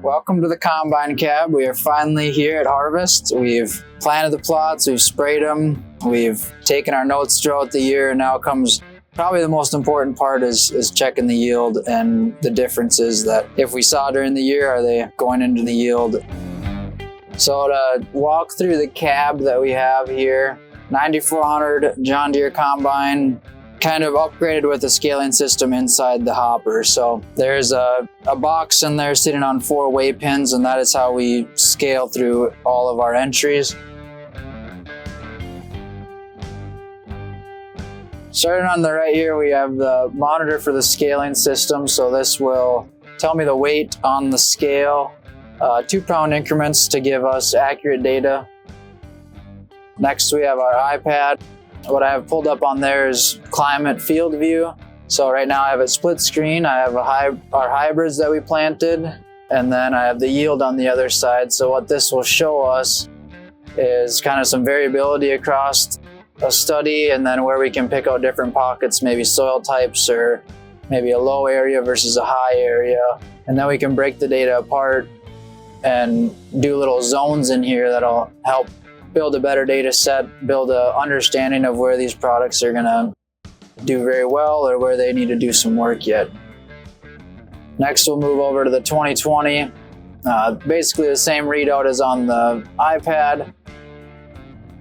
Welcome to the Combine Cab. We are finally here at harvest. We've planted the plots, we've sprayed them, we've taken our notes throughout the year, and now comes probably the most important part is checking the yield and the differences that if we saw during the year, are they going into the yield? So to walk through the cab that we have here, 9400 John Deere Combine, kind of upgraded with a scaling system inside the hopper. So there's a box in there sitting on 4 weigh pins, and that is how we scale through all of our entries. Starting on the right here, we have the monitor for the scaling system. So this will tell me the weight on the scale, 2-pound increments to give us accurate data. Next, we have our iPad. What I have pulled up on there is climate field view. So right now I have it split screen. I have our hybrids that we planted, and then I have the yield on the other side. So what this will show us is kind of some variability across a study, and then where we can pick out different pockets, maybe soil types or maybe a low area versus a high area. And then we can break the data apart and do little zones in here that'll help build a better data set, build an understanding of where these products are gonna do very well or where they need to do some work yet. Next, we'll move over to the 2020. Basically the same readout as on the iPad.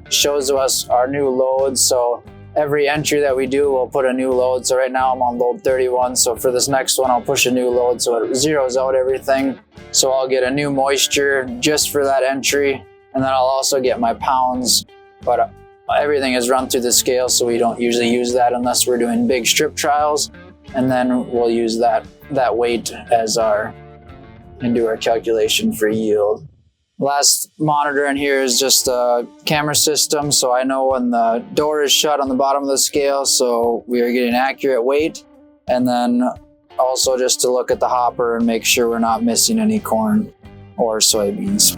Shows us our new loads. So every entry that we do, we'll put a new load. So right now I'm on load 31. So for this next one, I'll push a new load so it zeroes out everything. So I'll get a new moisture just for that entry. And then I'll also get my pounds, but everything is run through the scale, so we don't usually use that unless we're doing big strip trials. And then we'll use that weight as and do our calculation for yield. Last monitor in here is just a camera system, so I know when the door is shut on the bottom of the scale, so we are getting accurate weight. And then also just to look at the hopper and make sure we're not missing any corn or soybeans.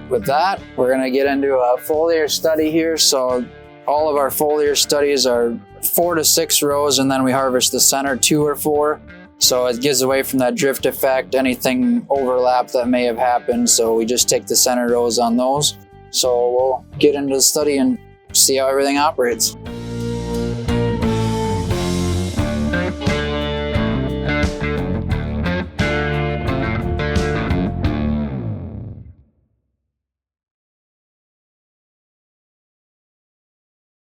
With that, we're going to get into a foliar study here. So all of our foliar studies are 4 to 6 rows, and then we harvest the center 2 or 4. So it gives away from that drift effect, anything overlap that may have happened. So we just take the center rows on those. So we'll get into the study and see how everything operates.